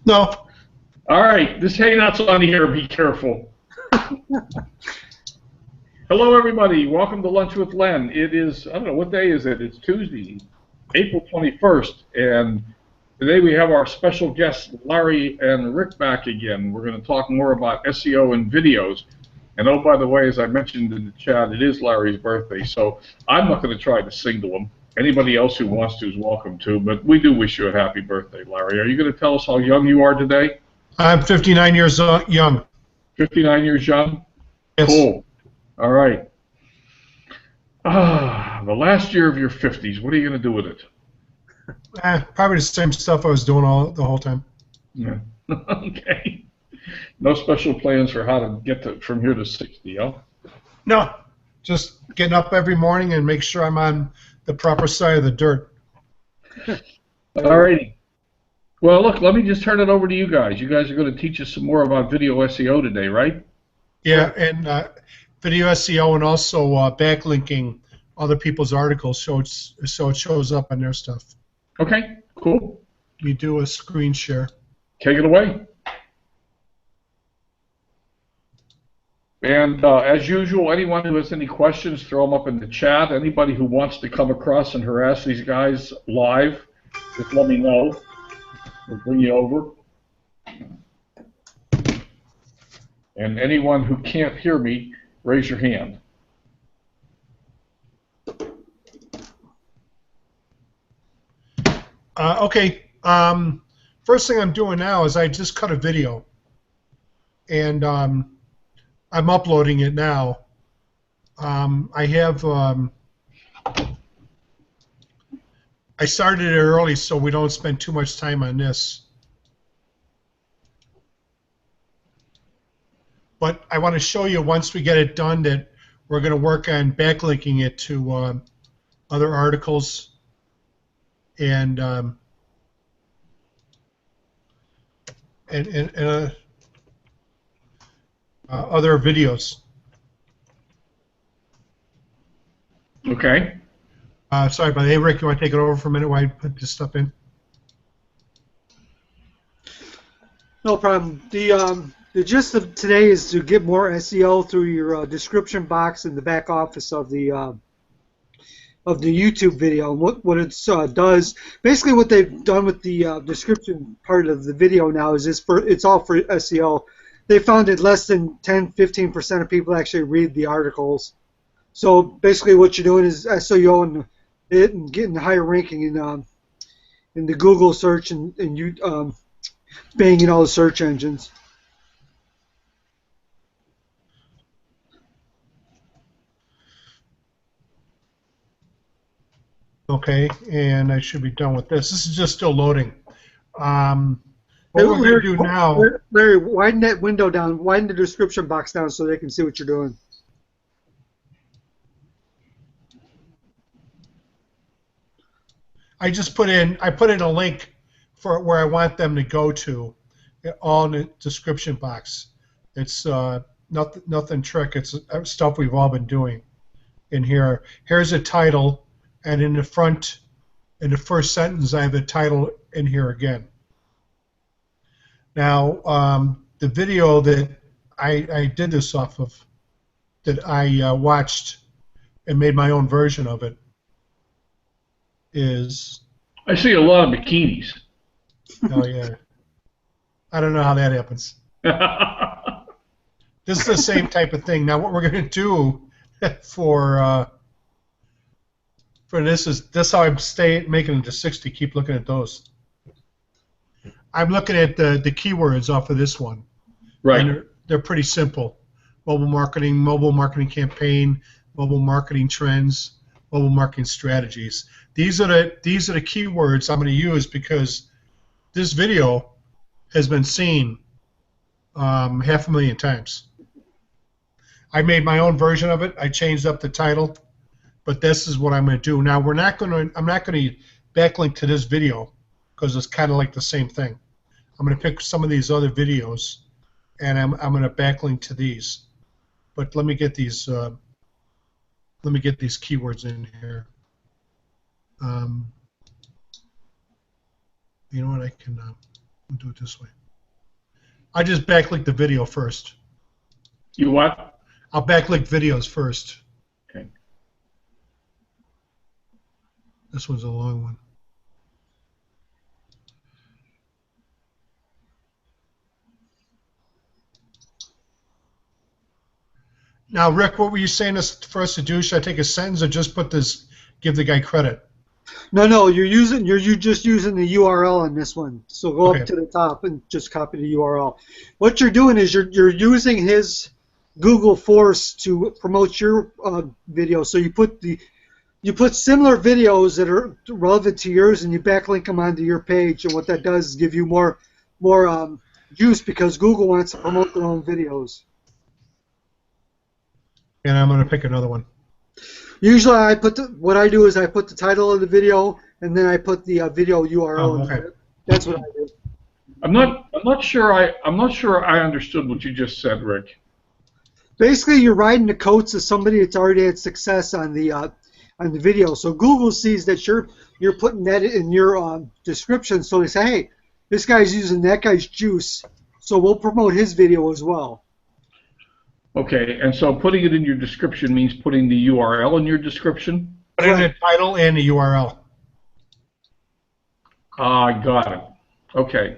No. All right, this Haynuts on here. Be careful. Hello, everybody. Welcome to Lunch with Len. It is, I don't know, what day is it? It's Tuesday, April 21st, and today we have our special guests, Larry and Rick, back again. We're going to talk more about SEO and videos. And oh, by the way, as I mentioned in the chat, it is Larry's birthday, so I'm not going to try to sing to him. Anybody else who wants to is welcome to, but we do wish you a happy birthday, Larry. Are you going to tell us how young you are today? I'm 59 years young. 59 years young? Yes. Cool. All right. The last year of your 50s, what are you going to do with it? Probably the same stuff I was doing the whole time. Yeah. Okay. No special plans for how to get from here to 60, huh? No. Just getting up every morning and make sure I'm on the proper side of the dirt. All righty. Well, look, let me just turn it over to you guys. You guys are going to teach us some more about video SEO today, right? Yeah, and video SEO and also backlinking other people's articles so it shows up on their stuff. Okay, cool. We do a screen share. Take it away. And as usual, anyone who has any questions, throw them up in the chat. Anybody who wants to come across and harass these guys live, just let me know. We'll bring you over. And anyone who can't hear me, raise your hand. Okay. First thing I'm doing now is I just cut a video, and I'm uploading it now. I started it early so we don't spend too much time on this. But I want to show you once we get it done that we're going to work on backlinking it to other articles and other videos. Okay. Sorry about that. Hey, Rick, you want to take it over for a minute while I put this stuff in? No problem. The gist of today is to get more SEO through your description box in the back office of the YouTube video. And what it does, basically what they've done with the description part of the video now is it's all for SEO. They found that less than 10-15% of people actually read the articles. So basically what you're doing is SEO and getting higher ranking in the Google search and you banging all the search engines. Okay, and I should be done with this. This is just still loading. What Hey, we're going to do now... Larry, widen that window down. Widen the description box down so they can see what you're doing. I put in a link for where I want them to go to, all in the description box. It's nothing trick. It's stuff we've all been doing in here. Here's a title, and in the front, in the first sentence, I have the title in here again. Now, the video that I did this off of, that I watched and made my own version of it, is... I see a lot of bikinis. Oh, yeah. I don't know how that happens. This is the same type of thing. Now, what we're going to do for this is how I'm making it to 60. Keep looking at those. I'm looking at the keywords off of this one. Right. And they're pretty simple. Mobile marketing campaign, mobile marketing trends, mobile marketing strategies. These are the keywords I'm going to use because this video has been seen 500,000 times. I made my own version of it. I changed up the title, but this is what I'm going to do. Now I'm not going to backlink to this video because it's kind of like the same thing. I'm going to pick some of these other videos, and I'm going to backlink to these. But let me get these keywords in here. You know what, I can We'll do it this way. I just backlink the video first. You what? I'll backlink videos first. Okay. This one's a long one. Now, Rick, what were you saying for us to do? Should I take a sentence or just put this, give the guy credit? No, you're just using the URL on this one. So go Okay. up to the top and just copy the URL. What you're doing is you're using his Google Force to promote your video. So you put similar videos that are relevant to yours, and you backlink them onto your page. And what that does is give you more use, because Google wants to promote their own videos. And I'm going to pick another one. Usually, what I do is I put the title of the video, and then I put the video URL. Okay. That's what I do. I'm not sure I understood what you just said, Rick. Basically, you're riding the coats of somebody that's already had success on the video. So Google sees that you're putting that in your description, so they say, hey, this guy's using that guy's juice, so we'll promote his video as well. Okay, and so putting it in your description means putting the URL in your description? Put in the title and the URL. Got it. Okay.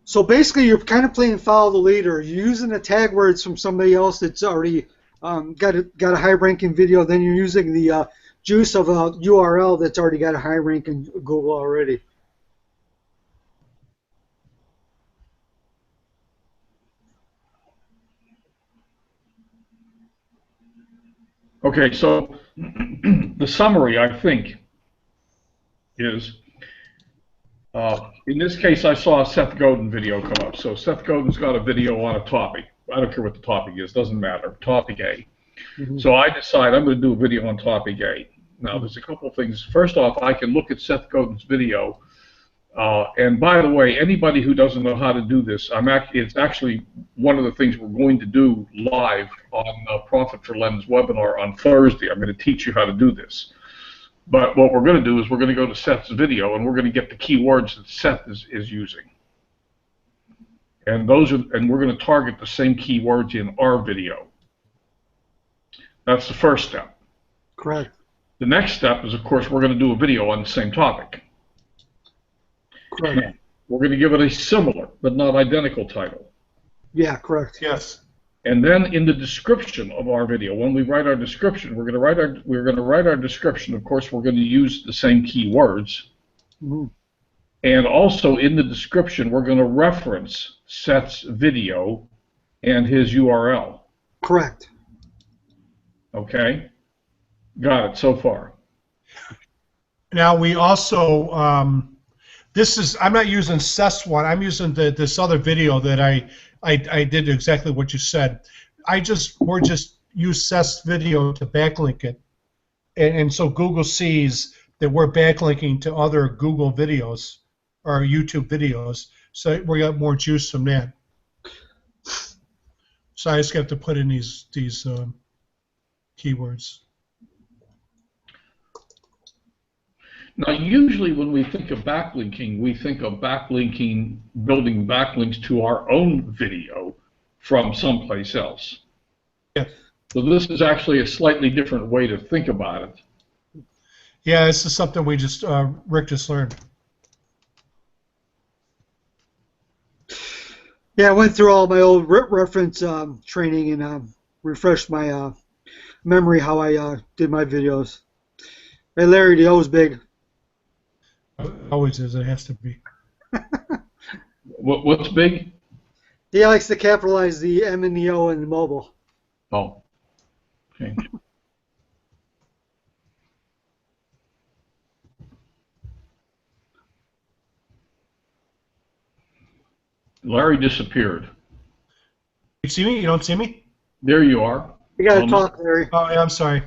So basically, you're kind of playing follow the leader. You're using the tag words from somebody else that's already got a high-ranking video. Then you're using the juice of a URL that's already got a high rank in Google already. Okay, so the summary, I think, is, in this case, I saw a Seth Godin video come up. So Seth Godin's got a video on a topic. I don't care what the topic is, doesn't matter, topic A. Mm-hmm. So I decide I'm going to do a video on topic A. Now, there's a couple of things. First off, I can look at Seth Godin's video. And by the way, anybody who doesn't know how to do this, it's actually one of the things we're going to do live on Profit for Len's webinar on Thursday. I'm going to teach you how to do this. But what we're going to do is we're going to go to Seth's video, and we're going to get the keywords that Seth is using. And we're going to target the same keywords in our video. That's the first step. Correct. The next step is, of course, we're going to do a video on the same topic. Correct. We're going to give it a similar but not identical title. Yeah, correct. Yes. And then in the description of our video, when we write our description, we're going to write our description. Of course, we're going to use the same keywords. Mm-hmm. And also in the description, we're going to reference Seth's video and his URL. Correct. Okay? Got it so far. Now we also, I'm not using Seth's one. I'm using this other video that I did exactly what you said. We're just use Seth's video to backlink it, and so Google sees that we're backlinking to other Google videos or YouTube videos, so we got more juice from that. So I just have to put in these keywords. Now, usually when we think of backlinking, we think of backlinking, building backlinks to our own video from someplace else. Yeah. So this is actually a slightly different way to think about it. Yeah, this is something we just Rick just learned. Yeah, I went through all my old reference training and refreshed my memory how I did my videos. Hey, Larry, the O's big. Always is. It has to be. What's big? He likes to capitalize the M and the O in the mobile. Oh. Okay. Larry disappeared. You see me? You don't see me? There you are. You got to talk, Larry. Oh, yeah, I'm sorry.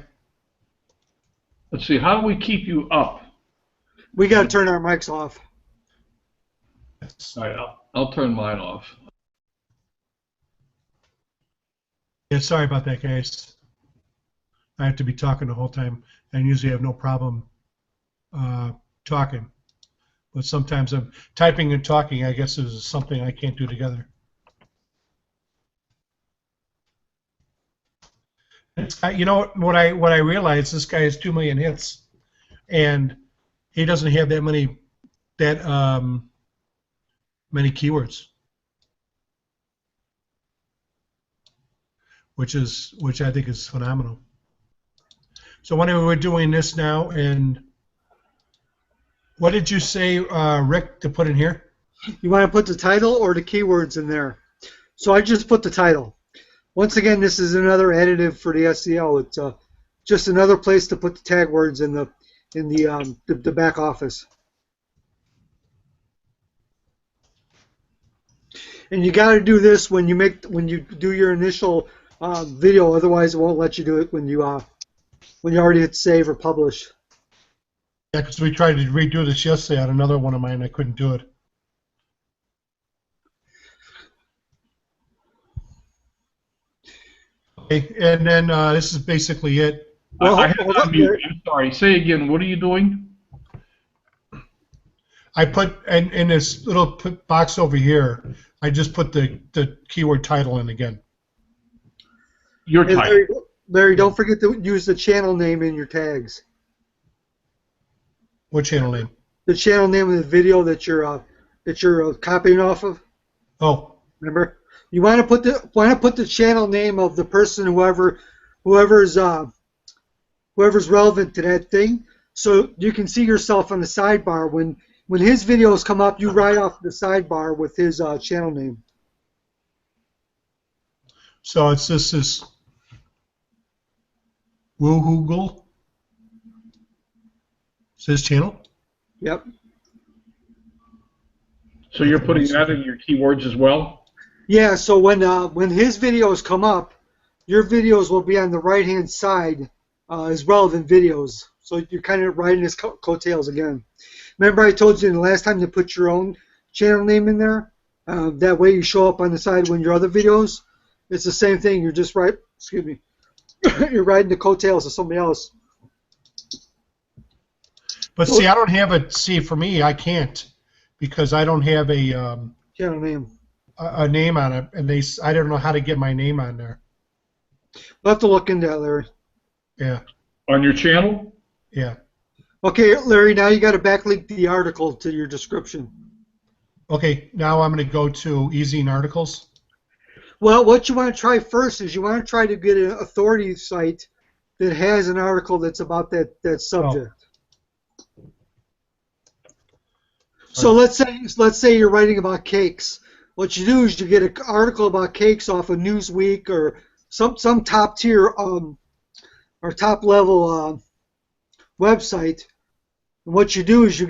Let's see. How do we keep you up? We got to turn our mics off. All right, I'll turn mine off. Yeah, sorry about that, guys. I have to be talking the whole time, and usually have no problem talking. But sometimes I'm typing and talking. I guess is something I can't do together. You know what I realized? This guy has 2 million hits, and he doesn't have that many many keywords, which I think is phenomenal. So anyway, we're doing this now, and what did you say, Rick, to put in here? You want to put the title or the keywords in there? So I just put the title. Once again, this is another additive for the SEO. It's just another place to put the tag words in the back office. And you got to do this when you do your initial video. Otherwise, it won't let you do it when you already hit save or publish. Yeah, because we tried to redo this yesterday on another one of mine. I couldn't do it. Okay, and then this is basically it. Well, I have on mute. I'm sorry. Say again. What are you doing? I put in this little box over here. I just put the keyword title in again. Your title. Larry, don't forget to use the channel name in your tags. What channel name? The channel name of the video that you're copying off of. Oh. Remember, you want to put the channel name of the person, whoever's relevant to that thing, so you can see yourself on the sidebar when his videos come up. You write off the sidebar with his channel name. So it's this Woohoogle. It's his channel. Yep. So you're putting that in your keywords as well? Yeah. So when his videos come up, your videos will be on the right-hand side as relevant videos. So you're kind of riding his coattails again. Remember I told you the last time to put your own channel name in there? That way you show up on the side when your other videos. It's the same thing. You're just you're riding the coattails of somebody else. But see, I don't have a. See, for me, I can't because I don't have a channel name. A name on it, and I don't know how to get my name on there. We'll have to look into that, Larry. Yeah. On your channel? Yeah. Okay, Larry. Now you got to backlink the article to your description. Okay. Now I'm going to go to Easy Articles. Well, what you want to try first is you want to try to get an authority site that has an article that's about that subject. Oh. So let's say you're writing about cakes. What you do is you get an article about cakes off of Newsweek or some top tier or top level website. And what you do is you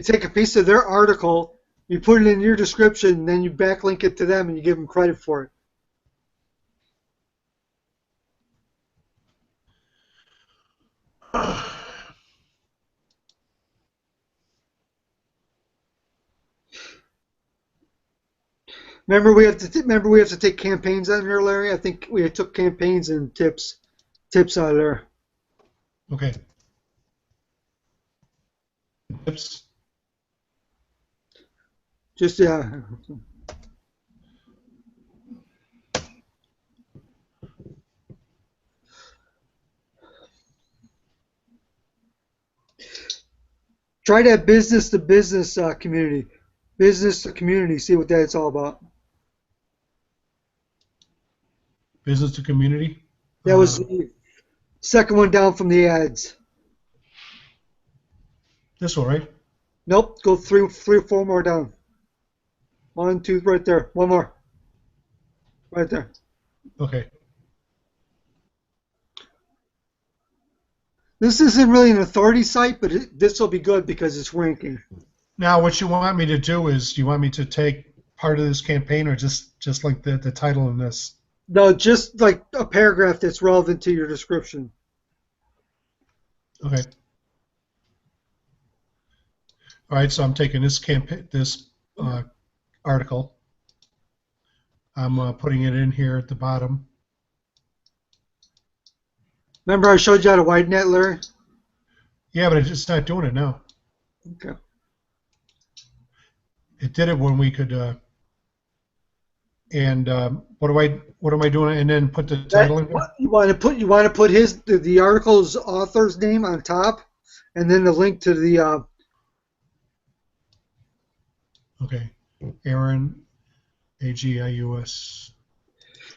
take a piece of their article, you put it in your description, and then you backlink it to them and you give them credit for it. Remember we have to take campaigns out of there, Larry. I think we took campaigns and tips out of there. Okay. Tips. Just yeah. Try that business to business community. Business to community. See what that's all about. Business to community. That was the second one down from the ads. This one, right? Nope. Go three or four more down. 1, 2, right there. One more. Right there. Okay. This isn't really an authority site, but this will be good because it's ranking. Now, what you want me to do is, you want me to take part of this campaign, or just like the title in this? No, just like a paragraph that's relevant to your description. Okay. All right, so I'm taking this article. I'm putting it in here at the bottom. Remember I showed you how to widen that, Larry? Yeah, but it's not doing it now. Okay. It did it when we could. And what am I doing? And then put the title in there? You want to put the article's author's name on top, and then the link to the. Okay, Aaron, Agius.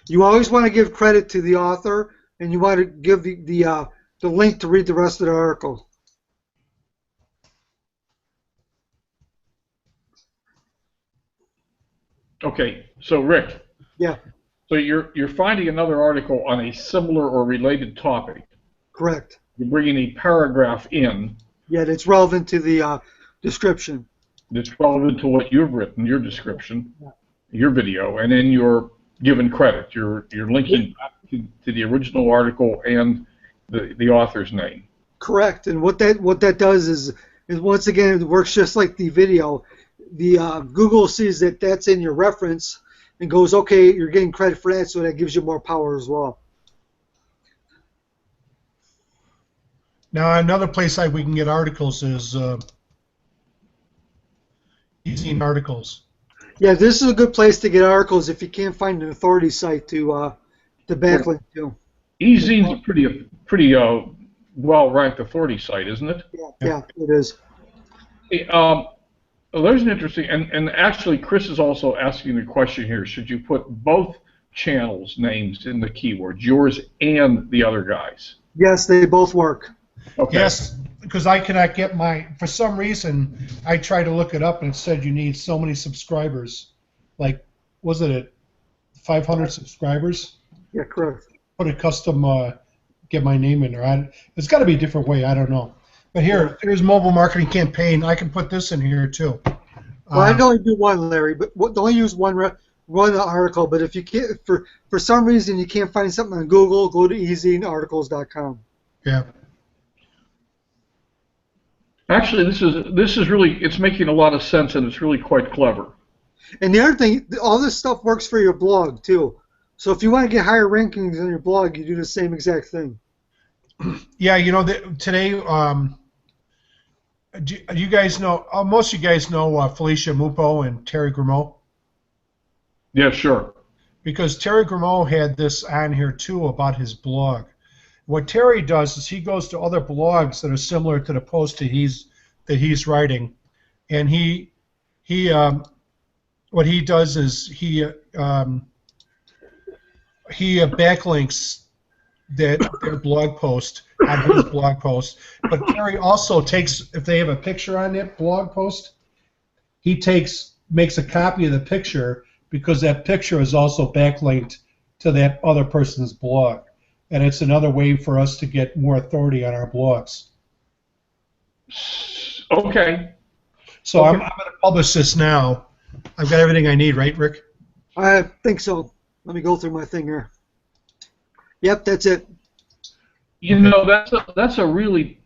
You always want to give credit to the author, and you want to give the link to read the rest of the article. Okay, so Rick. Yeah. So you're finding another article on a similar or related topic. Correct. You're bringing a paragraph in. Yeah, that's relevant to the description. That's relevant to what you've written, your description, your video, and then you're giving credit. You're linking back to the original article and the author's name. Correct. And what that does is once again it works just like the video. The Google sees that that's in your reference and goes, okay, you're getting credit for that, so that gives you more power as well. Now another place we can get articles is Easing Articles. Yeah, this is a good place to get articles if you can't find an authority site to backlink to. eZine's a pretty well-ranked authority site, isn't it? Yeah, it is. Hey, there's an interesting, and actually Chris is also asking the question here, should you put both channels' names in the keywords, yours and the other guys? Yes, they both work. Okay. Yes, because I cannot get for some reason, I tried to look it up and it said you need so many subscribers. Like, was it at 500 subscribers? Yeah, correct. Put a custom, get my name in there. It's got to be a different way, I don't know. But here's Mobile Marketing Campaign. I can put this in here too. Well, I can only do one, Larry, but only use one article. But if you can't, for some reason you can't find something on Google, go to eZineArticles.com. Yeah. Actually, this is really, it's making a lot of sense, and it's really quite clever. And the other thing, all this stuff works for your blog too. So if you want to get higher rankings on your blog, you do the same exact thing. Yeah, you know, today, do you guys know, most of you guys know Felicia Mupo and Terry Grimeau? Yeah, sure. Because Terry Grimeau had this on here too about his blog. What Terry does is he goes to other blogs that are similar to the post that he's writing, and what he does is he backlinks their blog post on his blog post. But Terry also takes, if they have a picture on that blog post, he makes a copy of the picture because that picture is also backlinked to that other person's blog. And it's another way for us to get more authority on our blogs. Okay. So I'm going to publish this now. I've got everything I need, right, Rick? I think so. Let me go through my thing here. Yep, that's it. You know, that's a really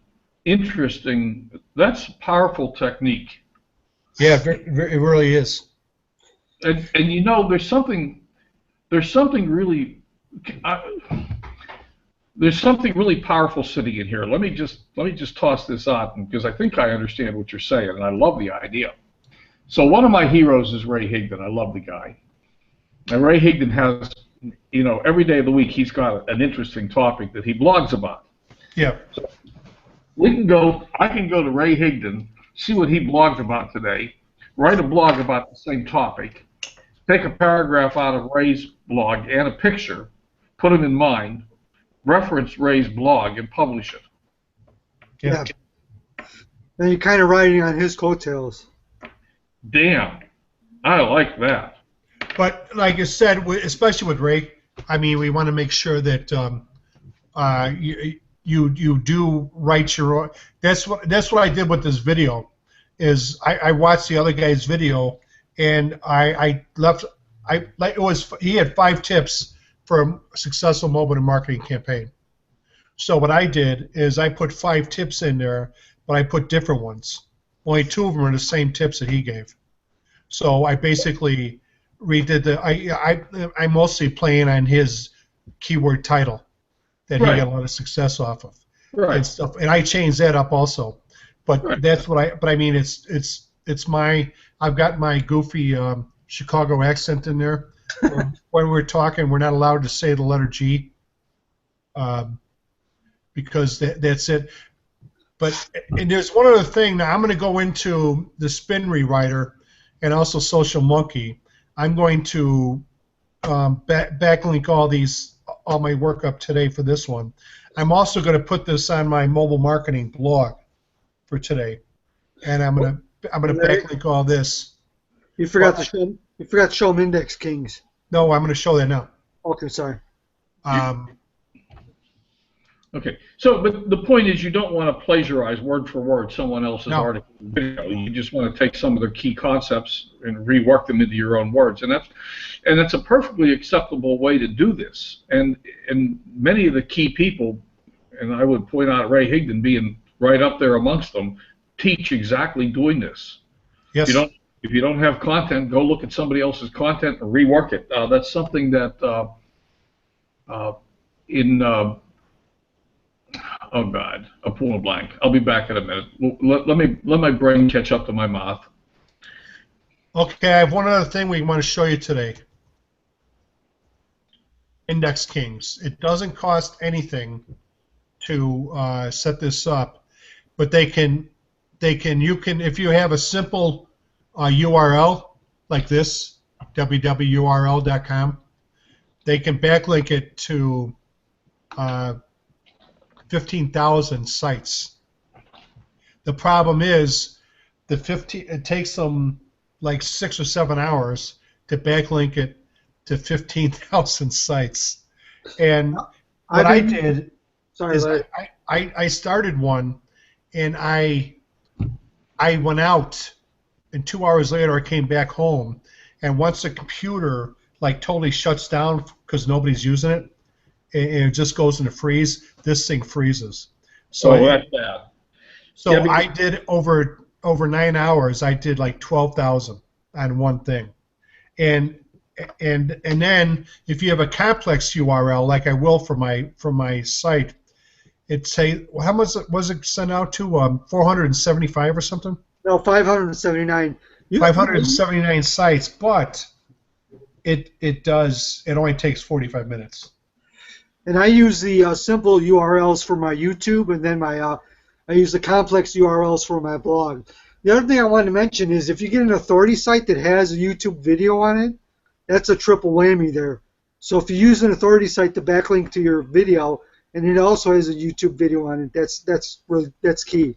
interesting, that's a powerful technique. Yeah, it really is. And you know, there's something really powerful sitting in here. Let me just toss this out because I think I understand what you're saying, and I love the idea. So one of my heroes is Ray Higdon. I love the guy. And Ray Higdon has, you know, every day of the week he's got an interesting topic that he blogs about. Yeah. So I can go to Ray Higdon, see what he blogged about today, write a blog about the same topic, take a paragraph out of Ray's blog and a picture, put them in mine, reference Ray's blog, and publish it. Yeah. And you're kind of riding on his coattails. Damn, I like that. But like I said, especially with Ray, I mean, we want to make sure that you do write your own. That's what I did with this video. Is I watched the other guy's video, and he had 5 tips for a successful mobile marketing campaign. So what I did is I put 5 tips in there, but I put different ones. Only 2 of them are the same tips that he gave. So I basically redid I'm mostly playing on his keyword title that he got a lot of success off of. Right. And stuff. And I changed that up also. But that's what I mean it's I've got my goofy Chicago accent in there. When we're talking, we're not allowed to say the letter G, because that's it. But and there's one other thing. Now I'm going to go into the Spin Rewriter and also Social Monkey. I'm going to backlink all my work up today for this one. I'm also going to put this on my mobile marketing blog for today, and I'm going to backlink all this. You forgot to show them Index Kings. No, I'm going to show that now. Okay, sorry. Okay, so but the point is you don't want to plagiarize word for word someone else's No. article or video. You just want to take some of their key concepts and rework them into your own words, and that's a perfectly acceptable way to do this. And many of the key people, and I would point out Ray Higdon being right up there amongst them, teach exactly doing this. Yes. If you don't have content, go look at somebody else's content and rework it. That's something that oh God, a pool of blank. I'll be back in a minute. Let my brain catch up to my mouth. Okay, I have one other thing we want to show you today. Index Kings. It doesn't cost anything to set this up, but you can if you have a simple URL like this, www.url.com, they can backlink it to 15,000 sites. The problem is it takes them like 6 or 7 hours to backlink it to 15,000 sites. And what I did is I started one, and I went out, and 2 hours later I came back home, and once the computer like totally shuts down because nobody's using it, and it just goes into freeze, this thing freezes. So that's bad. So yeah, I did over 9 hours. I did like 12,000 on one thing, and then if you have a complex URL like I will for my site, it say how much was it sent out to 475 or something? No, 579. 579 sites, but it only takes 45 minutes. And I use the simple URLs for my YouTube, and then I use the complex URLs for my blog. The other thing I wanted to mention is if you get an authority site that has a YouTube video on it, that's a triple whammy there. So if you use an authority site to backlink to your video, and it also has a YouTube video on it, that's key.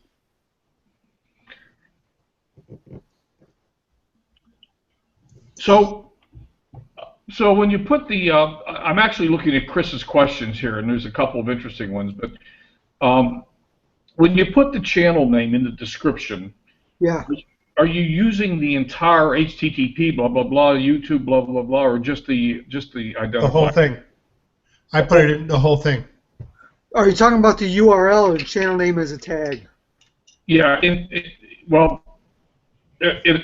So when you put the, I'm actually looking at Chris's questions here, and there's a couple of interesting ones. But when you put the channel name in the description, yeah, are you using the entire HTTP blah blah blah YouTube blah blah blah, or just the identifier? The whole thing. I put it in the whole thing. Are you talking about the URL or the channel name as a tag? Yeah,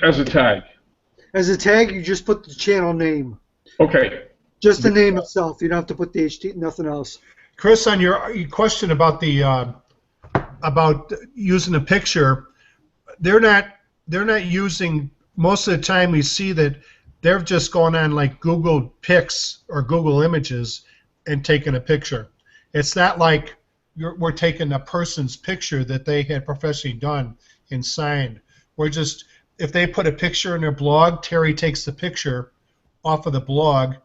as a tag. As a tag, you just put the channel name. Okay. Just the name itself. You don't have to put the HT, nothing else. Chris, on your question about the about using a picture, they're not using, most of the time we see that they're just going on like Google Pics or Google Images and taking a picture. It's not like we're taking a person's picture that they had professionally done and signed. We're just, if they put a picture in their blog, Terry takes the picture off of the blog,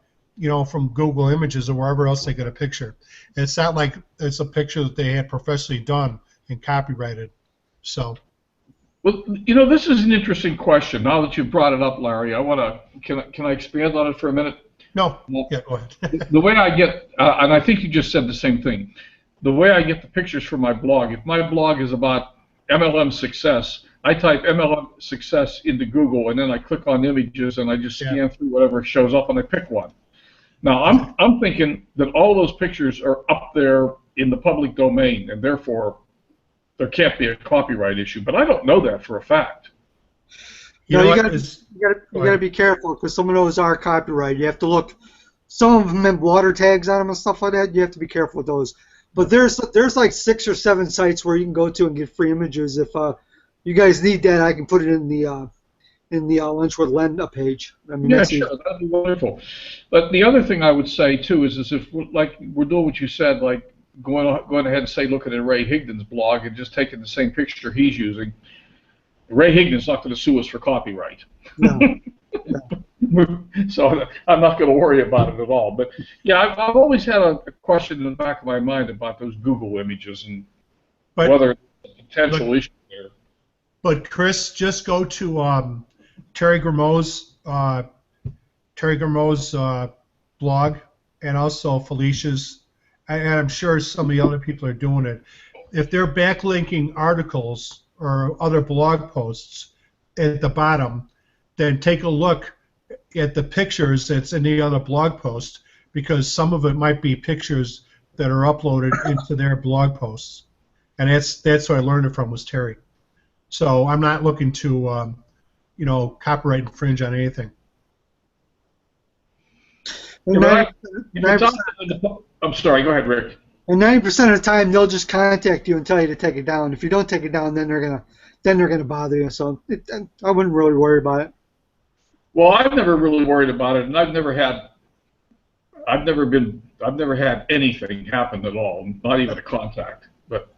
from Google Images or wherever else they get a picture. It's not like it's a picture that they had professionally done and copyrighted. So. Well, this is an interesting question. Now that you've brought it up, Larry, can I expand on it for a minute? No. Yeah, go ahead. The way I get, and I think you just said the same thing, the way I get the pictures for my blog, if my blog is about MLM success, I type MLM success into Google, and then I click on images, and I just scan through whatever shows up, and I pick one. Now, I'm thinking that all those pictures are up there in the public domain, and therefore there can't be a copyright issue. But I don't know that for a fact. You gotta be careful because some of those are copyrighted. You have to look. Some of them have water tags on them and stuff like that. You have to be careful with those. But there's like 6 or 7 sites where you can go to and get free images if you guys need that, I can put it in the Lunch with Len page. I mean, Yeah, that's sure, that'd be wonderful. But the other thing I would say too is if we're doing what you said, like going ahead and say looking at Ray Higdon's blog and just taking the same picture he's using, Ray Higdon's not going to sue us for copyright. no. So I'm not going to worry about it at all. But yeah, I've always had a question in the back of my mind about those Google images and whether it's a potential issue there. But Chris, just go to Terry Grameau's blog, and also Felicia's, and I'm sure some of the other people are doing it. If they're backlinking articles or other blog posts at the bottom, then take a look at the pictures that's in the other blog post, because some of it might be pictures that are uploaded into their blog posts, and that's what I learned it from, was Terry. So I'm not looking to copyright infringe on anything. I'm sorry, go ahead, Rick. And 90% of the time, they'll just contact you and tell you to take it down. If you don't take it down, then they're gonna bother you. So I wouldn't really worry about it. Well, I've never really worried about it, and I've never had anything happen at all, not even a contact. But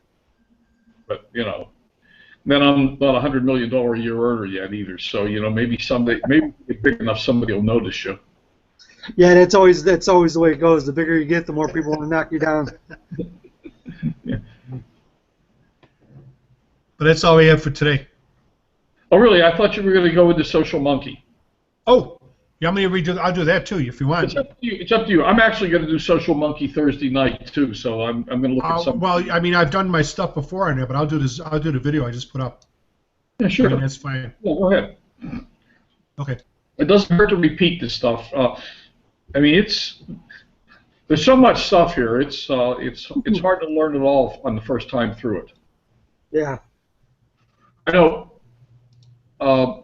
then I'm not $100 million a year earner yet either. So maybe someday, maybe if you get big enough, somebody will notice you. Yeah, that's always the way it goes. The bigger you get, the more people want to knock you down. Yeah. But that's all we have for today. Oh, really? I thought you were going to go with the Social Monkey. Oh, you want me to redo? I'll do that too if you want. It's up to you. It's up to you. I'm actually going to do Social Monkey Thursday night too, so I'm going to look at some. Well, I mean, I've done my stuff before on there, but I'll do this. I'll do the video I just put up. Yeah, sure. I mean, that's fine. Yeah, go ahead. Okay. It doesn't hurt to repeat this stuff. I mean, there's so much stuff here. It's hard to learn it all on the first time through it. Yeah. I know.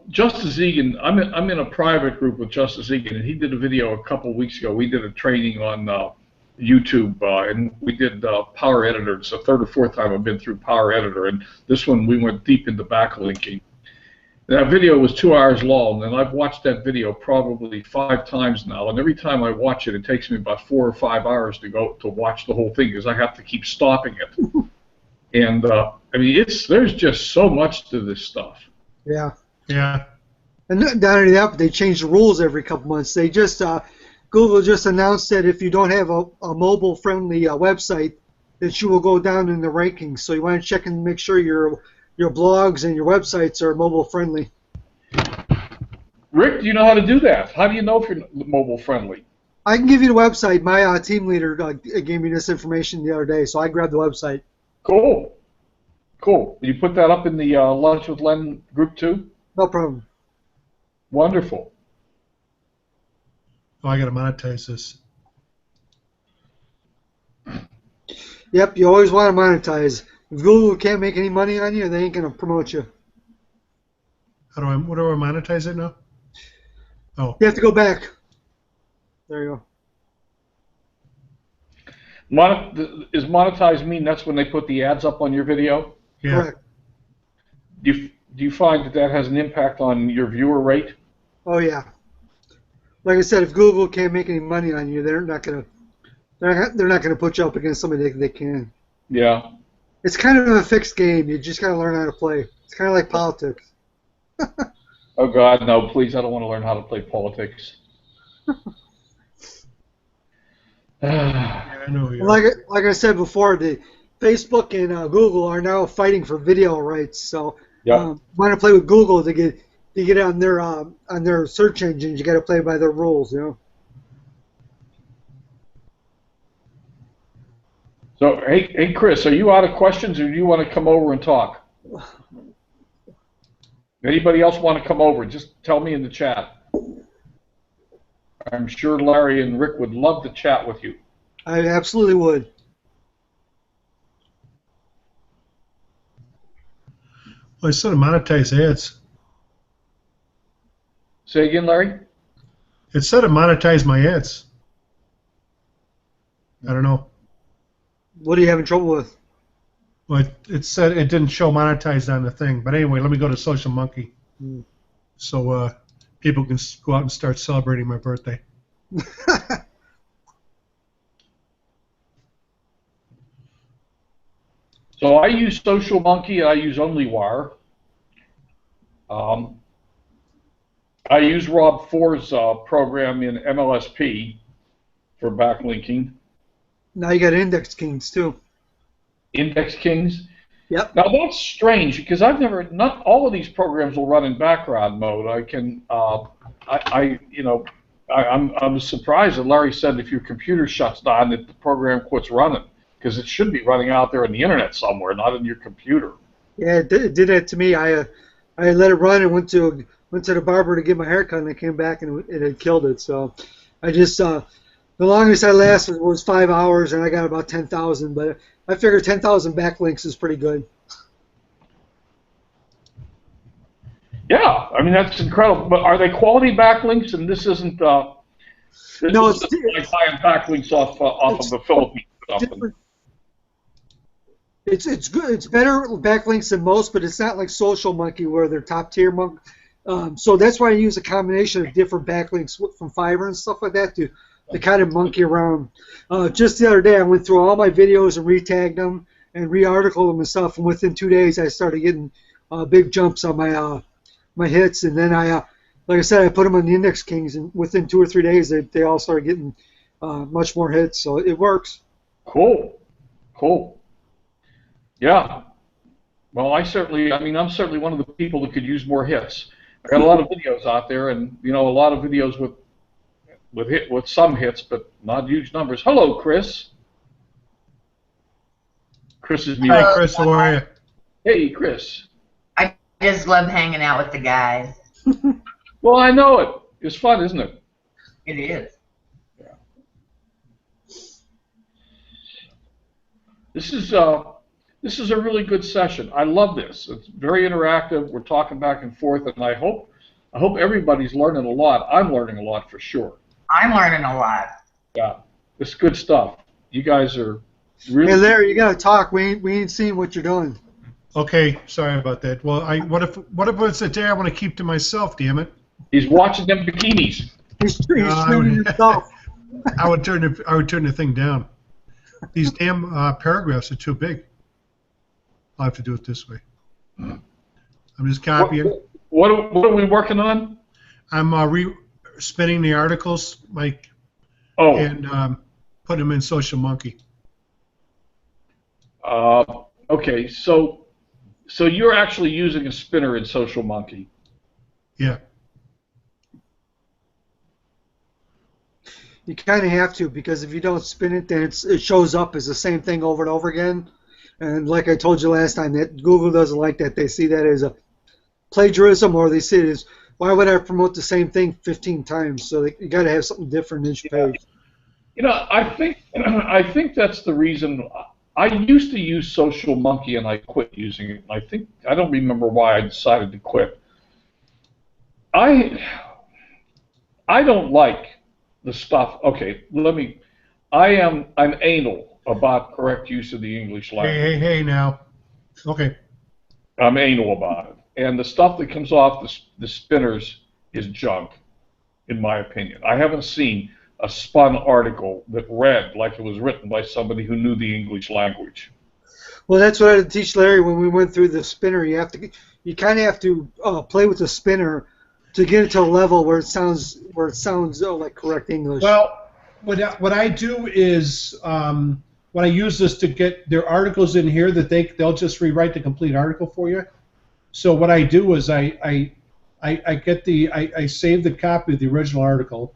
Justice Egan, I'm in a private group with Justice Egan, and he did a video a couple of weeks ago. We did a training on YouTube, and we did Power Editor. It's the third or fourth time I've been through Power Editor, and this one we went deep into backlinking. That video was 2 hours long, and I've watched that video probably 5 times now, and every time I watch it, it takes me about 4 or 5 hours to watch the whole thing, because I have to keep stopping it. And I mean, there's just so much to this stuff. Yeah. Yeah. And not only that, but they change the rules every couple months. They just Google just announced that if you don't have a mobile-friendly website, that you will go down in the rankings. So you want to check and make sure your blogs and your websites are mobile-friendly. Rick, do you know how to do that? How do you know if you're mobile-friendly? I can give you the website. My team leader gave me this information the other day, so I grabbed the website. Cool. Cool. You put that up in the Lunch with Len group too? No problem. Wonderful. Oh, I got to monetize this. Yep, you always want to monetize. If Google can't make any money on you, they ain't going to promote you. What do I monetize it now? Oh. You have to go back. There you go. Is monetize mean that's when they put the ads up on your video? Yeah. Correct. Do you find that has an impact on your viewer rate? Oh yeah. Like I said, if Google can't make any money on you, they're not gonna put you up against somebody they can. Yeah. It's kind of a fixed game. You just gotta learn how to play. It's kind of like politics. Oh God, no! Please, I don't want to learn how to play politics. Yeah, I know. Like I said before, the Facebook and Google are now fighting for video rights. So, yep. Want to play with Google to get on their search engines? You got to play by their rules, you know. So, hey, Chris, are you out of questions, or do you want to come over and talk? Anybody else want to come over? Just tell me in the chat. I'm sure Larry and Rick would love to chat with you. I absolutely would. Well, I said to monetize ads. Say again, Larry? It said to monetize my ads. I don't know. What are you having trouble with? But it said it didn't show monetized on the thing. But anyway, let me go to Social Monkey so people can go out and start celebrating my birthday. So I use Social Monkey. I use OnlyWire. I use Rob Ford's program in MLSP for backlinking. Now you got Index Kings too. Index Kings. Yep. Now that's strange because I've never. Not all of these programs will run in background mode. I can. I'm surprised that Larry said if your computer shuts down that the program quits running because it should be running out there on the internet somewhere, not in your computer. Yeah, it did that to me. I let it run and went to the barber to get my hair cut, and I came back and it had killed it. So I just the longest I lasted was 5 hours, and I got about 10,000. But I figured 10,000 backlinks is pretty good. Yeah, I mean that's incredible. But are they quality backlinks? And this isn't. No, it's like buying backlinks off of the Philippines. It's good. It's better backlinks than most, but it's not like Social Monkey where they're top tier. So that's why I use a combination of different backlinks from Fiverr and stuff like that to kind of monkey around. Just the other day, I went through all my videos and retagged them and re-articled them and stuff. And within 2 days, I started getting big jumps on my hits. And then like I said, I put them on the Index Kings, and within 2 or 3 days, they all started getting much more hits. So it works. Cool. Yeah. Well, I'm certainly one of the people that could use more hits. I got a lot of videos out there, and a lot of videos with some hits, but not huge numbers. Hello, Chris. Chris is muted. Hey, Chris, how are you? Hey, Chris. I just love hanging out with the guys. Well, I know it. It's fun, isn't it? It is. Yeah. This is a really good session. I love this. It's very interactive. We're talking back and forth, and I hope everybody's learning a lot. I'm learning a lot for sure. I'm learning a lot. Yeah, it's good stuff. You guys are really. Hey, Larry, you gotta talk. We ain't seen what you're doing. Okay, sorry about that. Well, what if it's a day I want to keep to myself? Damn it! He's watching them bikinis. He's shooting himself. I would turn the thing down. These damn paragraphs are too big. I'll have to do it this way. I'm just copying. What are we working on? I'm spinning the articles, Mike, and putting them in Social Monkey. Okay, so you're actually using a spinner in Social Monkey. Yeah. You kind of have to, because if you don't spin it, then it shows up as the same thing over and over again. And like I told you last time, that Google doesn't like that. They see that as a plagiarism, or they see it as, why would I promote the same thing 15 times? So you got to have something different in each page. I think that's the reason. I used to use Social Monkey, and I quit using it. I don't remember why I decided to quit. I don't like the stuff. Okay, I'm anal about correct use of the English language. Hey now. Okay. I'm anal about it. And the stuff that comes off the spinners is junk, in my opinion. I haven't seen a spun article that read like it was written by somebody who knew the English language. Well, that's what I had to teach Larry when we went through the spinner. You kind of have to play with the spinner to get it to a level where it sounds like correct English. Well, what I do is when I use this to get their articles in here, that they'll just rewrite the complete article for you. So what I do is I save the copy of the original article,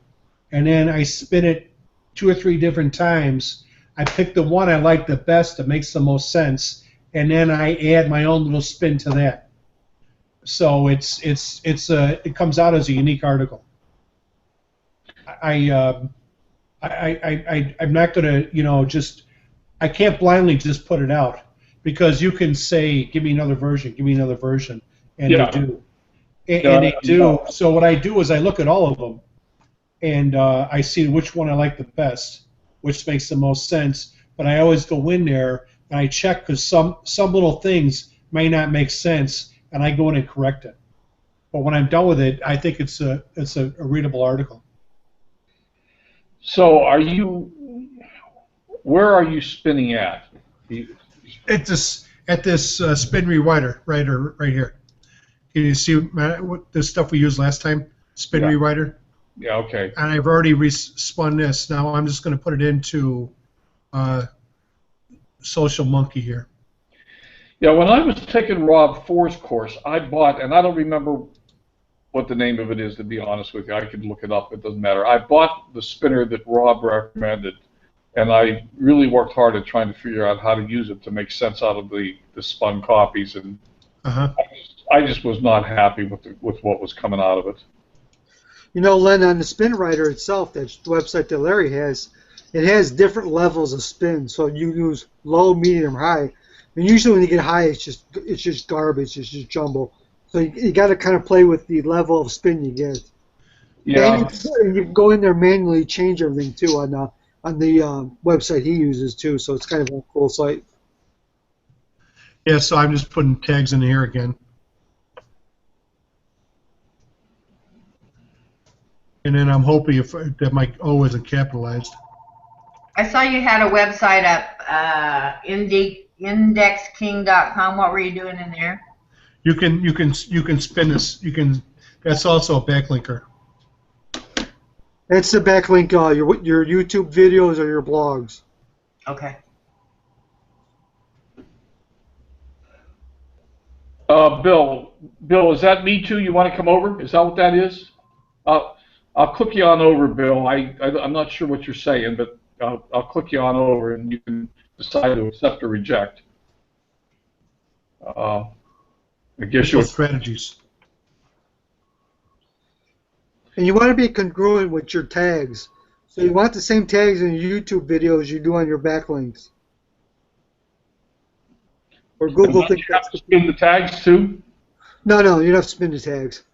and then I spin it 2 or 3 different times. I pick the one I like the best that makes the most sense, and then I add my own little spin to that. So it comes out as a unique article. I'm not gonna I can't blindly just put it out, because you can say, give me another version, and Yeah. they do. And they do. So what I do is I look at all of them, and I see which one I like the best, which makes the most sense. But I always go in there and I check because some little things may not make sense, and I go in and correct it. But when I'm done with it, I think it's a readable article. So where are you spinning at? At this spin rewriter right here. Can you see what the stuff we used last time? Spin rewriter. Yeah. Okay. And I've already spun this. Now I'm just going to put it into Social Monkey here. Yeah. When I was taking Rob Ford's course, I bought, and I don't remember what the name of it is, to be honest with you. I could look it up. It doesn't matter. I bought the spinner that Rob recommended, and I really worked hard at trying to figure out how to use it to make sense out of the spun copies, and I just was not happy with what was coming out of it. You know, Len, on the spin writer itself, that website that Larry has, it has different levels of spin. So you use low, medium, high. And usually when you get high, it's just garbage. It's just jumble. So you got to kind of play with the level of spin you get. Yeah. And you can go in there manually change everything too on the website he uses too. So it's kind of a cool site. Yeah. So I'm just putting tags in here again. And then I'm hoping that my O isn't capitalized. I saw you had a website up, indexking.com. What were you doing in there? You can spin this. That's also a backlinker. That's the backlink, your YouTube videos or your blogs. Okay. Bill, is that me too? You want to come over? Is that what that is? I'll click you on over, Bill. I'm not sure what you're saying, but I'll click you on over, and you can decide to accept or reject. I guess your strategies. And you want to be congruent with your tags. So you want the same tags in your YouTube videos you do on your backlinks. Or Google thinks you have to spin the tags too? No, you don't have to spin the tags.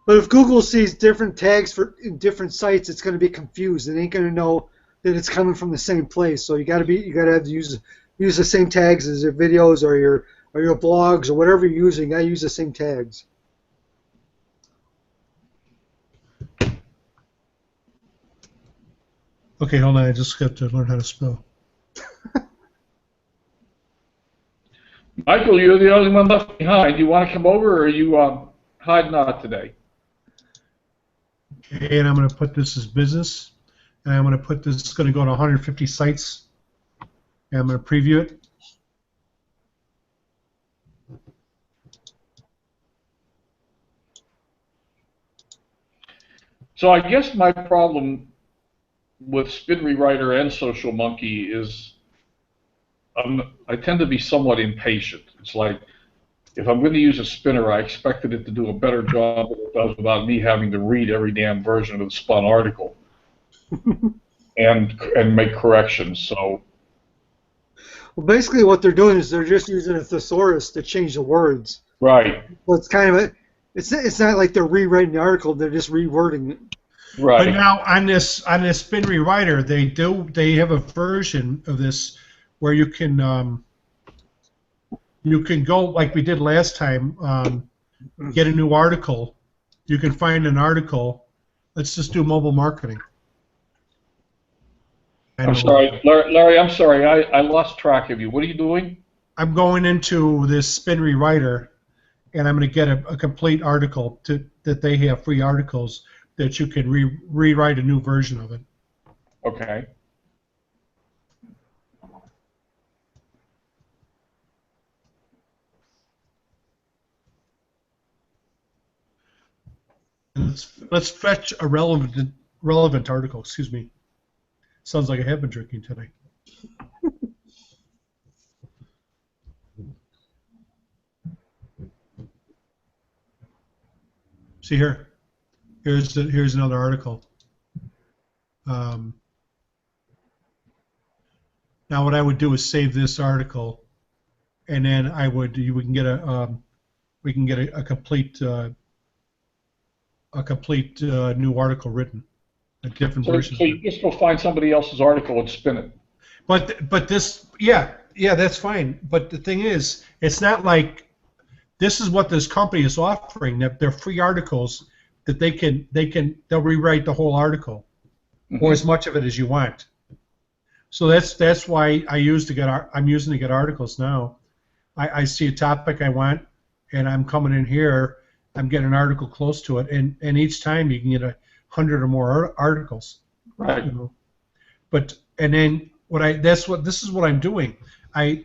But if Google sees different tags in different sites, it's going to be confused. It ain't going to know that it's coming from the same place. So you got to use the same tags as your videos or your blogs or whatever you're using. I use the same tags. Okay, hold on. I just got to learn how to spell. Michael, you're the only one left behind. You want to come over, or are you hiding out today? Okay, and I'm going to put this as business, and I'm going to put this. It's going to go to 150 sites, and I'm going to preview it. So I guess my problem with Spin Rewriter and Social Monkey is I tend to be somewhat impatient. It's like, if I'm going to use a spinner, I expected it to do a better job than it does without me having to read every damn version of the spun article and make corrections. So, well, basically what they're doing is they're just using a thesaurus to change the words. right. Well, it's kind of it's not like they're rewriting the article; they're just rewording it. Right. But now on this Spin Rewriter, they have a version of this where you can go like we did last time, get a new article. You can find an article. Let's just do mobile marketing. I'm sorry, Larry. I'm sorry. I lost track of you. What are you doing? I'm going into this Spin Rewriter, and I'm going to get a complete article that they have free articles that you can rewrite a new version of it. Okay. Let's fetch a relevant article. Excuse me. Sounds like I have been drinking tonight. See here. Here's another article. Now what I would do is save this article, and then we can get a complete new article written, a different version. So you just go find somebody else's article and spin it. But this, yeah, that's fine. But the thing is, it's not like this is what this company is offering. That they're free articles that they'll rewrite the whole article or as much of it as you want. So that's why I'm using to get articles now. I see a topic I want, and I'm coming in here. I'm getting an article close to it, and each time you can get 100 or more articles. Right. You know? But and then this is what I'm doing. I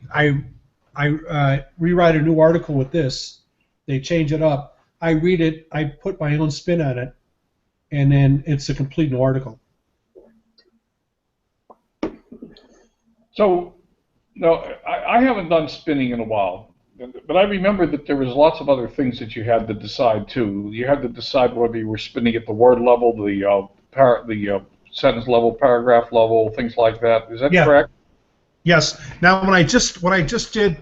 rewrite a new article with this. They change it up. I read it. I put my own spin on it, and then it's a complete new article. So, no, I haven't done spinning in a while, but I remember that there was lots of other things that you had to decide too. You had to decide whether you were spinning at the word level, the sentence level, paragraph level, things like that. Is that correct? Yes. Now, what I just did,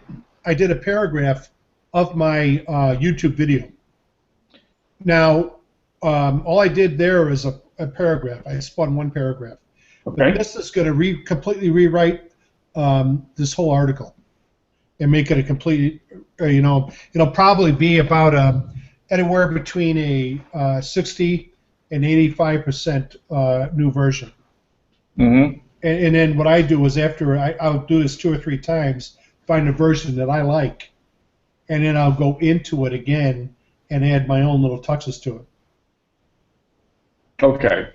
I did a paragraph of my YouTube video. Now, all I did there is a paragraph. I spun one paragraph. Okay. But this is going to completely rewrite this whole article and make it a complete, it'll probably be about anywhere between a 60 and 85% new version. Mm-hmm. And then what I do is after I'll do this 2 or 3 times, find a version that I like, and then I'll go into it again and add my own little touches to it. Okay.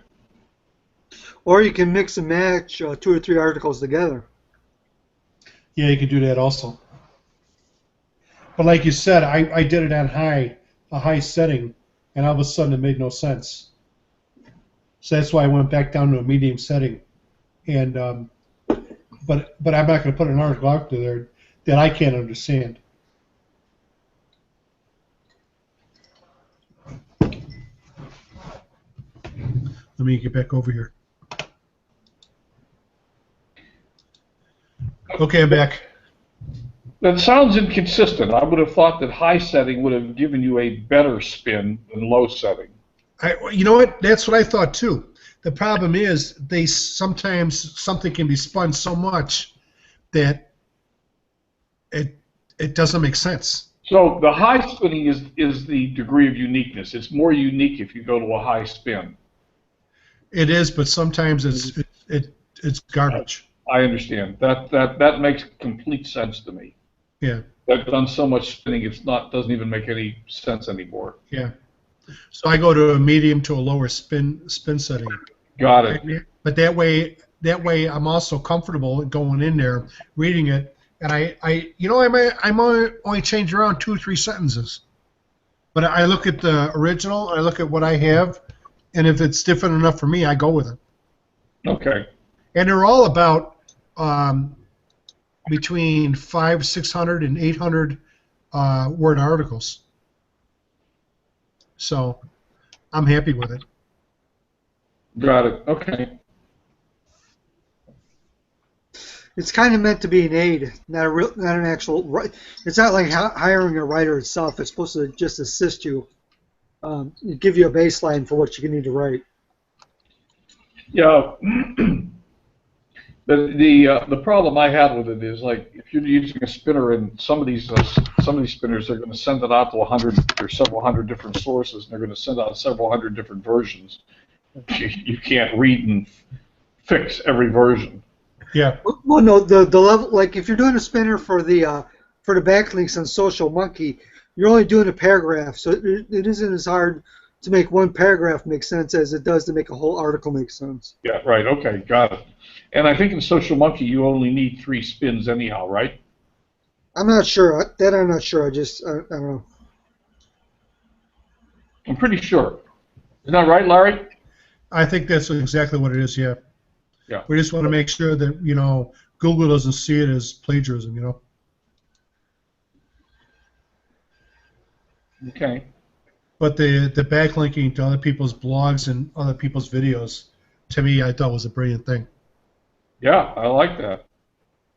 Or you can mix and match 2 or 3 articles together. Yeah, you can do that also. But like you said, I did it on a high setting, and all of a sudden it made no sense. So that's why I went back down to a medium setting. And but I'm not going to put an article out there that I can't understand. Let me get back over here. Okay, I'm back. That sounds inconsistent. I would have thought that high setting would have given you a better spin than low setting. You know what? That's what I thought too. The problem is sometimes something can be spun so much that it doesn't make sense. So the high spinning is the degree of uniqueness. It's more unique if you go to a high spin. It is, but sometimes it's garbage. I understand. That makes complete sense to me. Yeah. I've done so much spinning, doesn't even make any sense anymore. Yeah. So I go to a medium to a lower spin setting. Got it. But that way I'm also comfortable going in there, reading it, and I only change around 2 or 3 sentences. But I look at the original, I look at what I have, and if it's different enough for me, I go with it. Okay. And they're all about between 500, 600, and 800 word articles. So I'm happy with it. Got it. Okay. It's kind of meant to be an aid, not an actual. It's not like hiring a writer itself. It's supposed to just assist you, give you a baseline for what you need to write. Yeah. The problem I had with it is, like, if you're using a spinner, and some of these spinners, they're going to send it out to 100 or several hundred different sources, and they're going to send out several hundred different versions. You can't read and fix every version. Yeah. Well, no, the level, like if you're doing a spinner for the backlinks on Social Monkey, you're only doing a paragraph, so it isn't as hard to make one paragraph make sense as it does to make a whole article make sense. Yeah, right. Okay, got it. And I think in Social Monkey you only need 3 spins anyhow, right? I'm not sure. I'm not sure. I don't know. I'm pretty sure. Isn't that right, Larry? I think that's exactly what it is, yeah. Yeah. We just want to make sure that, Google doesn't see it as plagiarism, Okay. But the backlinking to other people's blogs and other people's videos, to me, I thought was a brilliant thing. Yeah, I like that.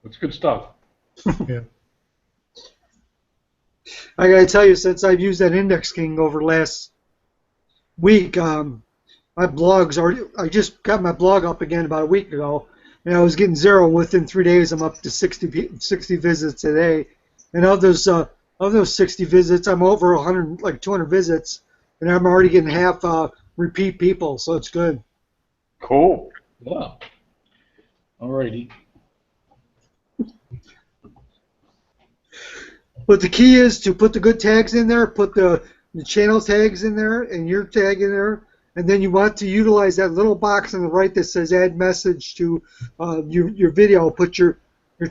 That's good stuff. Yeah. I gotta tell you, since I've used that Index King over last week, my blog's already. I just got my blog up again about a week ago, and I was getting 0. Within 3 days, I'm up to 60 visits a day. And of those 60 visits, I'm over 100, like 200 visits, and I'm already getting half repeat people, so it's good. Cool. Yeah. Alrighty. But the key is to put the good tags in there, put the channel tags in there, and your tag in there, and then you want to utilize that little box on the right that says add message to your video. Put your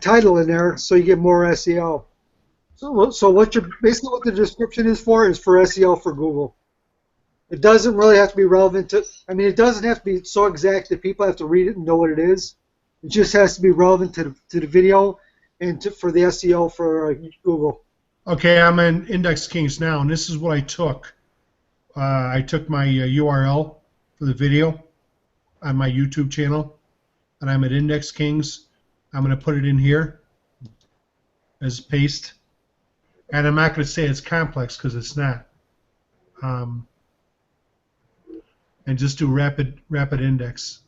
title in there so you get more SEO. So what basically what the description is for SEO for Google. It doesn't really have to be relevant to, I mean, it doesn't have to be so exact that people have to read it and know what it is. It just has to be relevant to the video and for the SEO for Google. Okay, I'm in Index Kings now, and this is what I took. I took my URL for the video on my YouTube channel, and I'm at Index Kings. I'm going to put it in here as paste. And I'm not going to say it's complex because it's not. And just do rapid index.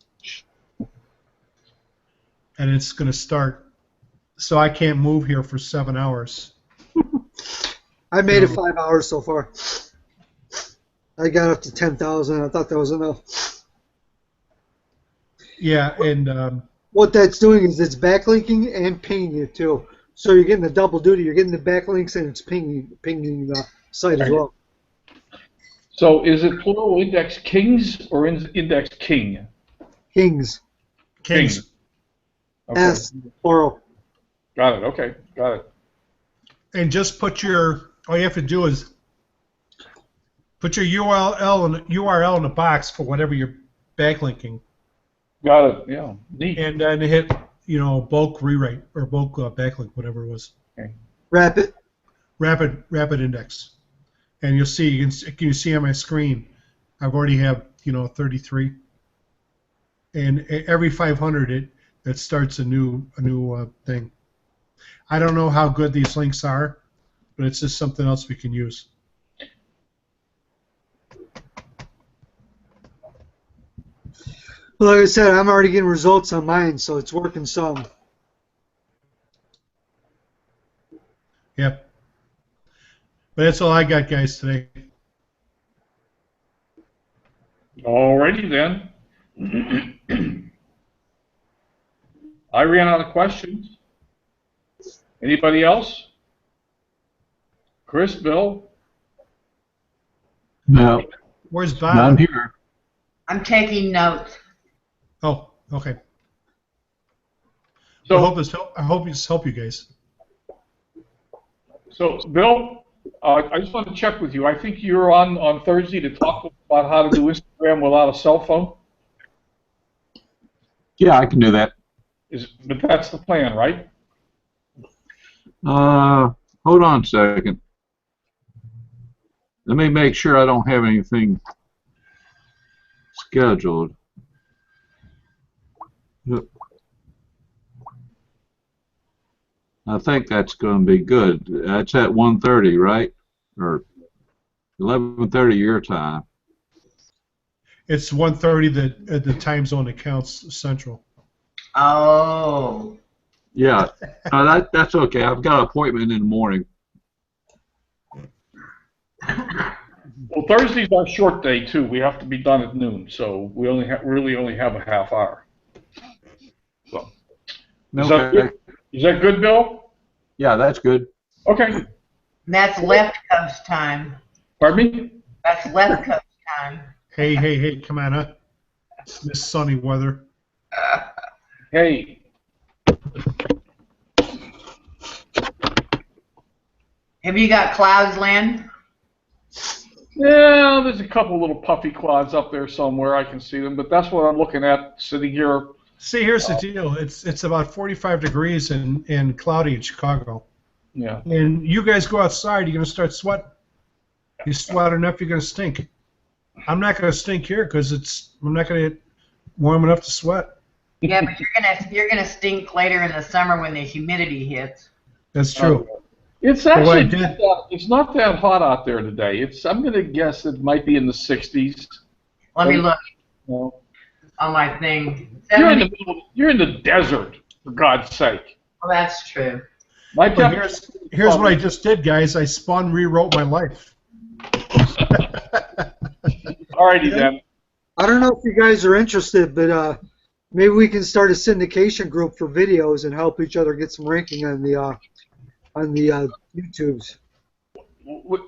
And it's going to start. So I can't move here for 7 hours. I made it 5 hours so far. I got up to 10,000. I thought that was enough. Yeah, and what that's doing is it's backlinking and pinging you too. So you're getting the double duty. You're getting the backlinks and it's pinging the site as well. So is it plural Index Kings or Index King? Kings. Kings. Okay. S, plural. Got it. Okay. Got it. And just put all you have to do is put your URL in the box for whatever you're backlinking. Got it. Yeah. Neat. And then hit, bulk rewrite or bulk backlink, whatever it was. Okay. Rapid index. And you'll see, you can see on my screen, I've already have 33. And every 500 it starts a new thing. I don't know how good these links are, but it's just something else we can use. Well, like I said, I'm already getting results on mine, so it's working some. Yep. But that's all I got, guys, today. Alrighty then. I ran out of questions. Anybody else? Chris, Bill? No, Where's Bob? none here. I'm taking notes. Oh, okay. So, I hope this help you guys. So, Bill, I just want to check with you. I think you're on Thursday to talk about how to do Instagram without a cell phone. Yeah, I can do that. But that's the plan, right? Hold on a second. Let me make sure I don't have anything scheduled. I think that's going to be good. That's at 1:30, right? Or 11:30 your time. It's 1:30 the time zone that counts Central. Oh. Yeah, that's okay. I've got an appointment in the morning. Well, Thursday's our short day too. We have to be done at noon, so we really only have a half hour. So, Okay. Is that good, Bill? Yeah, that's good. Okay. That's left coast time. Pardon me? That's left coast time. Hey, come on, huh? This sunny weather. Hey. Have you got clouds, Lynn? Yeah, there's a couple little puffy clouds up there somewhere. I can see them, but that's what I'm looking at sitting here. See, here's the deal. It's about 45 degrees and cloudy in Chicago. Yeah. And you guys go outside, you're going to start sweating. You sweat enough, you're going to stink. I'm not going to stink here because I'm not going to get warm enough to sweat. Yeah, but you're gonna stink later in the summer when the humidity hits. That's true. It's But what I actually did- it's not that hot out there today. I'm going to guess it might be in the 60s. Let me look. No. on my thing. You're in the desert, for God's sake. Well, that's true. My But here's what I just did, guys. I spun rewrote my life. Alrighty then. I don't know if you guys are interested, but maybe we can start a syndication group for videos and help each other get some ranking on the YouTubes.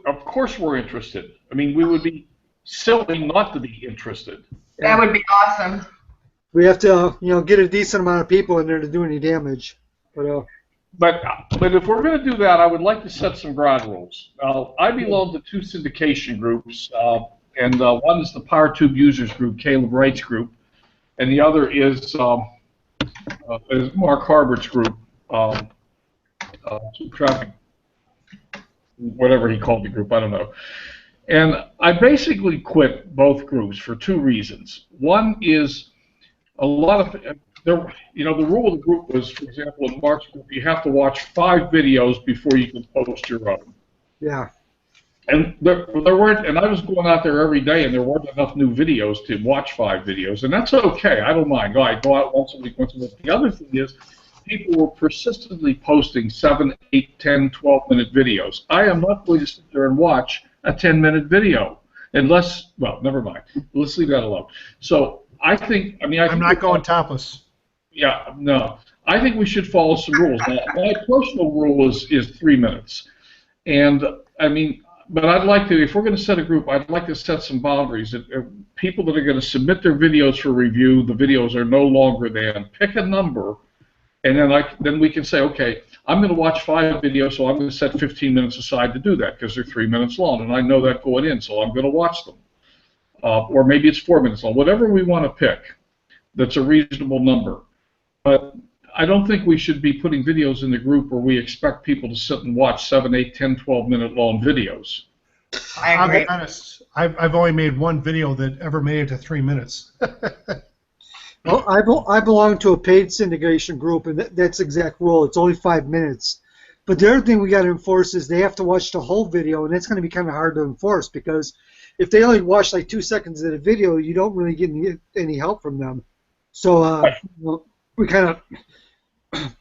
Of course we're interested. I mean, we would be silly not to be interested. That would be awesome. We have to, get a decent amount of people in there to do any damage. But if we're going to do that, I would like to set some ground rules. I belong to two syndication groups, and one is the PowerTube Users Group, Caleb Wright's group, and the other is Mark Harbert's group, Traffic, whatever he called the group, I don't know. And I basically quit both groups for two reasons. One is a lot of the rule of the group was, for example, in Mark's group, you have to watch 5 videos before you can post your own. Yeah. And there weren't, and I was going out there every day, and there weren't enough new videos to watch 5 videos, and that's okay. I don't mind. I go out once a week, once a month. The other thing is, people were persistently posting 7, 8, 10, 12-minute videos. I am not going to sit there and watch a 10-minute video unless, well, never mind. Let's leave that alone. So I think, I'm not going topless. Yeah, no. I think we should follow some rules. Now, my personal rule is 3 minutes. And, but I'd like to, if we're going to set a group, I'd like to set some boundaries. People that are going to submit their videos for review, the videos are no longer than, pick a number, and then we can say, okay, I'm going to watch 5 videos, so I'm going to set 15 minutes aside to do that because they're 3 minutes long, and I know that going in, so I'm going to watch them. Or maybe it's 4 minutes long, whatever we want to pick that's a reasonable number. But I don't think we should be putting videos in the group where we expect people to sit and watch 7, 8, 10, 12-minute long videos. I agree. I'll be honest. I've only made one video that ever made it to 3 minutes. Well, I belong to a paid syndication group, and that's the exact rule. It's only 5 minutes. But the other thing we got to enforce is they have to watch the whole video, and that's going to be kind of hard to enforce because if they only watch like 2 seconds of the video, you don't really get any help from them. So we kind of,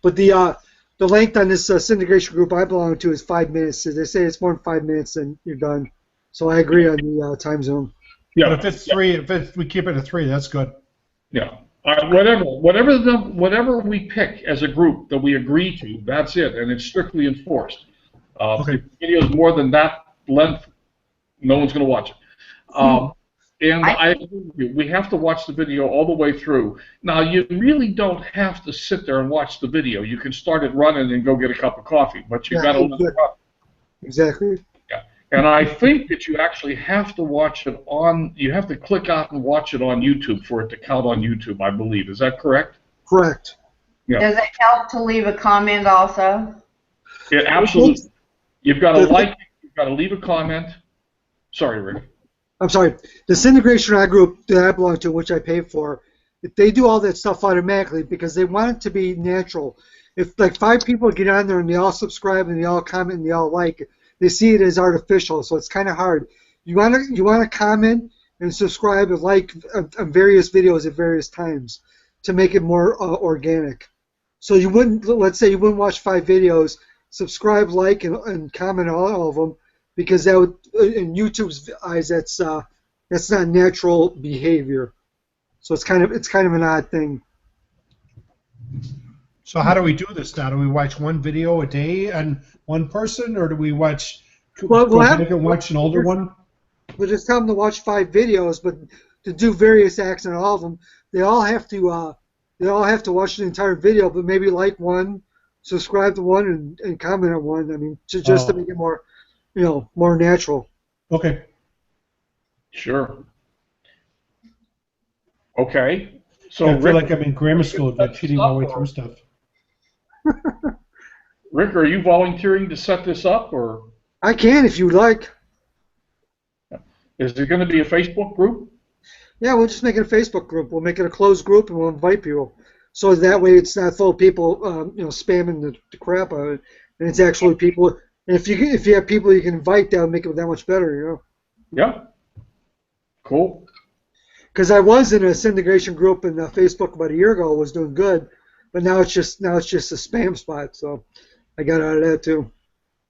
but the length on this syndication group I belong to is 5 minutes. As they say, it's more than 5 minutes, and you're done. So I agree on the time zone. Yeah. But if it's 3, if we keep it at 3, that's good. Yeah. Whatever we pick as a group that we agree to, that's it, and it's strictly enforced. Okay. If the video is more than that length, no one's going to watch it. And I agree with you. We have to watch the video all the way through. Now, you really don't have to sit there and watch the video. You can start it running and go get a cup of coffee, but you've got to let it run. Exactly. Yeah. And I think that you actually have to watch it on, you have to click out and watch it on YouTube for it to count on YouTube, I believe. Is that correct? Correct. Yeah. Does it help to leave a comment also? It absolutely. You've got to like, you've got to leave a comment. Sorry, Rick. I'm sorry. The syndication group that I belong to, which I pay for, they do all that stuff automatically because they want it to be natural. If like 5 people get on there and they all subscribe and they all comment and they all like, they see it as artificial, so it's kind of hard. You want to comment and subscribe and like on various videos at various times to make it more organic. So you wouldn't, let's say you wouldn't watch 5 videos, subscribe, like, and comment on all of them, because that would, in YouTube's eyes, that's not natural behavior. So it's kind of an odd thing. So how do we do this now? Do we watch one video a day on one person, or do we watch watch an older one? We'll just tell them to watch 5 videos, but to do various acts on all of them, they all have to watch the entire video, but maybe like one, subscribe to one, and comment on one. I mean, just to make it more, more natural. Okay. Sure. Okay. So I feel like I'm in grammar school, like cheating my way through stuff. Rick, are you volunteering to set this up, or? I can if you'd like. Is there going to be a Facebook group? Yeah, we'll just make it a Facebook group. We'll make it a closed group, and we'll invite people. So that way it's not full of people, spamming the crap out of it. And it's actually people. And if you have people you can invite, that'll make it that much better, Yeah. Cool. because I was in a syndication group in Facebook about a year ago, was doing good, but now it's just a spam spot. So I got out of that too.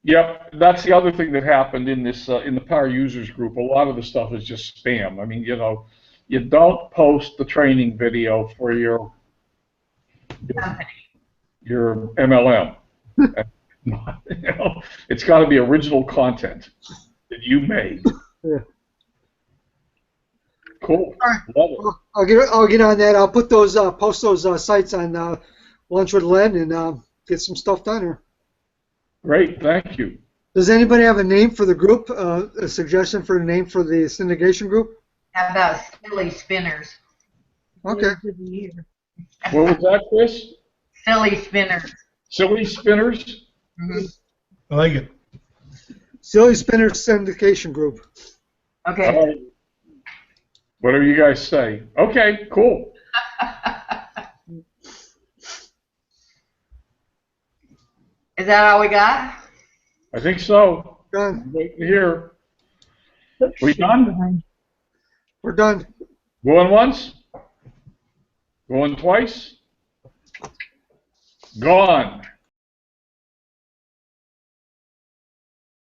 Yep, that's the other thing that happened in this in the power users group. A lot of the stuff is just spam. I mean, you know, you don't post the training video for your MLM. You know, it's got to be original content that you made. Yeah. Cool. All right. Love it. I'll get on that. I'll put those post those sites on Lunch with Len and get some stuff done here. Great, thank you. Does anybody have a name for the group? A suggestion for a name for the syndication group? How about silly spinners? Okay. What was that, Chris? Silly spinners. Silly spinners? Hmm. I like it. Silly Spinners syndication group. Okay. All right. Whatever you guys say. Okay, cool. Is that all we got? I think so. Done. I'm waiting to hear. We done? We're done. Going once? Going twice? Gone.